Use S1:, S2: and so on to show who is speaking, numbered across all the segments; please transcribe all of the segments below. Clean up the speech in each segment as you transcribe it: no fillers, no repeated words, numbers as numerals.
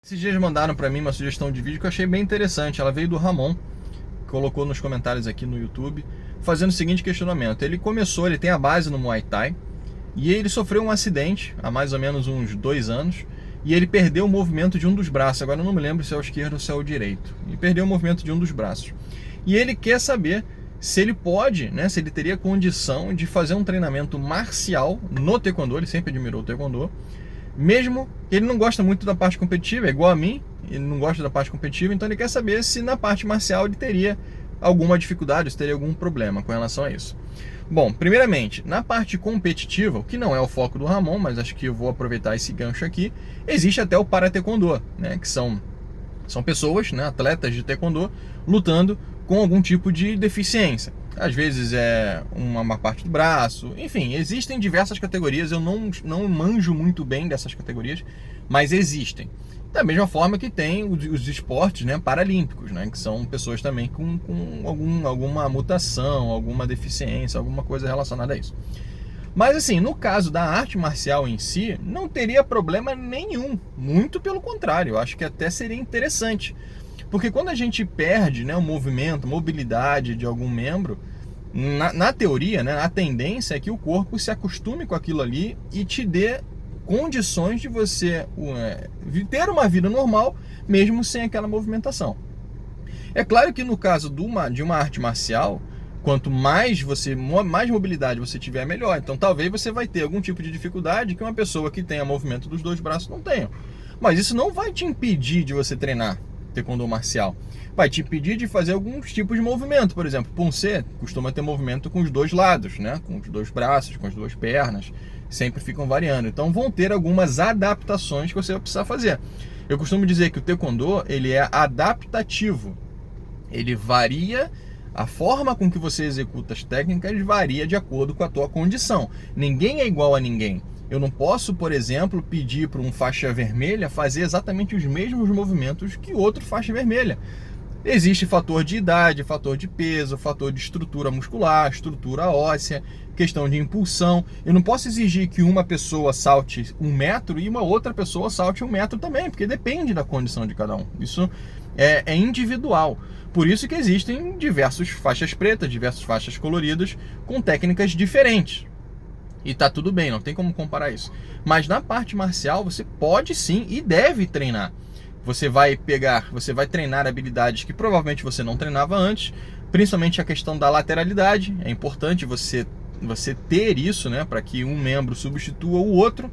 S1: Esses dias mandaram para mim uma sugestão de vídeo que eu achei bem interessante. Ela veio do Ramon, colocou nos comentários aqui no YouTube, fazendo o seguinte questionamento. Ele tem a base no Muay Thai e ele sofreu um acidente há mais ou menos uns 2 anos e ele perdeu o movimento de um dos braços. Agora eu não me lembro se é o esquerdo ou se é o direito. Ele perdeu o movimento de um dos braços. E ele quer saber se ele pode, né, se ele teria condição de fazer um treinamento marcial no Taekwondo. Ele sempre admirou o Taekwondo. Mesmo ele não gosta muito da parte competitiva, é igual a mim, ele não gosta da parte competitiva, então ele quer saber se na parte marcial ele teria alguma dificuldade, se teria algum problema com relação a isso. Bom, primeiramente, na parte competitiva, o que não é o foco do Ramon, mas acho que eu vou aproveitar esse gancho aqui, existe até o Para-Taekwondo, né, que são pessoas, né, atletas de Taekwondo, lutando com algum tipo de deficiência. Às vezes é uma parte do braço, enfim, existem diversas categorias, eu não manjo muito bem dessas categorias, mas existem. Da mesma forma que tem os esportes, né, paralímpicos, né, que são pessoas também com alguma mutação, alguma deficiência, alguma coisa relacionada a isso. Mas assim, no caso da arte marcial em si, não teria problema nenhum, muito pelo contrário, eu acho que até seria interessante. Porque quando a gente perde, né, o movimento, mobilidade de algum membro, na teoria, né, a tendência é que o corpo se acostume com aquilo ali e te dê condições de você ter uma vida normal, mesmo sem aquela movimentação. É claro que no caso de uma arte marcial, quanto mais mobilidade você tiver, melhor. Então talvez você vai ter algum tipo de dificuldade que uma pessoa que tenha movimento dos 2 braços não tenha. Mas isso não vai te impedir de você treinar Taekwondo marcial. Vai te impedir de fazer alguns tipos de movimento. Por exemplo, Poncé costuma ter movimento com os 2 lados, né? Com os 2 braços, com as 2 pernas. Sempre ficam variando. Então vão ter algumas adaptações que você vai precisar fazer. Eu costumo dizer que o Taekwondo, ele é adaptativo. Ele varia, a forma com que você executa as técnicas varia de acordo com a tua condição. Ninguém é igual a ninguém. Eu não posso, por exemplo, pedir para um faixa vermelha fazer exatamente os mesmos movimentos que outro faixa vermelha. Existe fator de idade, fator de peso, fator de estrutura muscular, estrutura óssea, questão de impulsão. Eu não posso exigir que uma pessoa salte 1 metro e uma outra pessoa salte 1 metro também, porque depende da condição de cada um. Isso é individual. Por isso que existem diversas faixas pretas, diversas faixas coloridas com técnicas diferentes. E tá tudo bem, não tem como comparar isso. Mas na parte marcial você pode sim e deve treinar. Você vai treinar habilidades que provavelmente você não treinava antes, principalmente a questão da lateralidade. É importante você ter isso, né, para que um membro substitua o outro,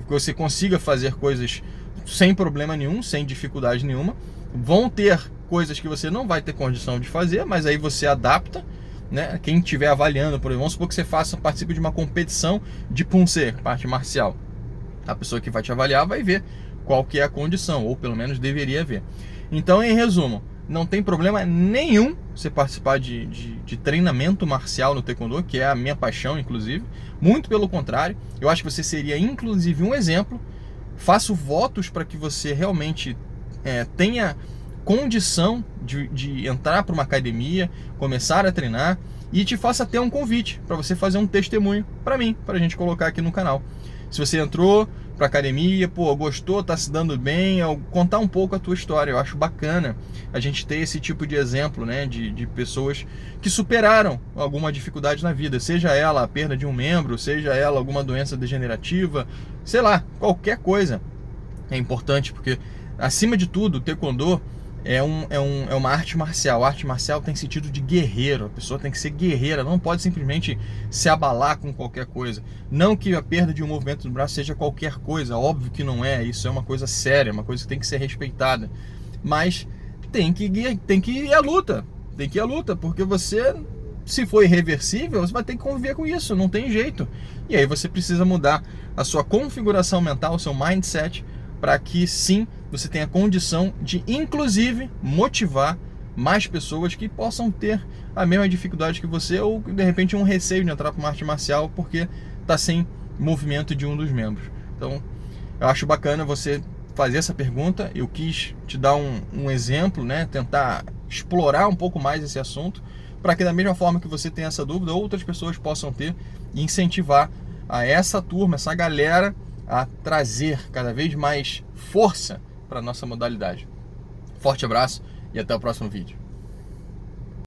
S1: que você consiga fazer coisas sem problema nenhum, sem dificuldade nenhuma. Vão ter coisas que você não vai ter condição de fazer, mas aí você adapta, né? Quem estiver avaliando, por exemplo, vamos supor que você participe de uma competição de Poncé, parte marcial. A pessoa que vai te avaliar vai ver qual que é a condição, ou pelo menos deveria ver. Então, em resumo, não tem problema nenhum você participar de treinamento marcial no Taekwondo, que é a minha paixão, inclusive. Muito pelo contrário, eu acho que você seria, inclusive, um exemplo. Faço votos para que você realmente tenha condição de entrar para uma academia, começar a treinar, e te faço até um convite para você fazer um testemunho para mim, para a gente colocar aqui no canal. Se você entrou para academia, gostou, tá se dando bem, contar um pouco a tua história. Eu acho bacana a gente ter esse tipo de exemplo, né, de pessoas que superaram alguma dificuldade na vida, seja ela a perda de um membro, seja ela alguma doença degenerativa, sei lá, qualquer coisa. É importante porque, acima de tudo, o Taekwondo é uma arte marcial. A arte marcial tem sentido de guerreiro. A pessoa tem que ser guerreira, não pode simplesmente se abalar com qualquer coisa. Não que a perda de um movimento do braço seja qualquer coisa, óbvio que não é. Isso é uma coisa séria, uma coisa que tem que ser respeitada. Mas tem que ir à luta. Tem que ir à luta, porque você, se for irreversível, você vai ter que conviver com isso, não tem jeito. E aí você precisa mudar a sua configuração mental, o seu mindset, para que sim, você tenha condição de, inclusive, motivar mais pessoas que possam ter a mesma dificuldade que você, ou de repente um receio de entrar para uma arte marcial porque está sem movimento de um dos membros. Então, eu acho bacana você fazer essa pergunta. Eu quis te dar um exemplo, né? Tentar explorar um pouco mais esse assunto, para que da mesma forma que você tem essa dúvida, outras pessoas possam ter, e incentivar a essa turma, essa galera, a trazer cada vez mais força para nossa modalidade. Forte abraço e até o próximo vídeo.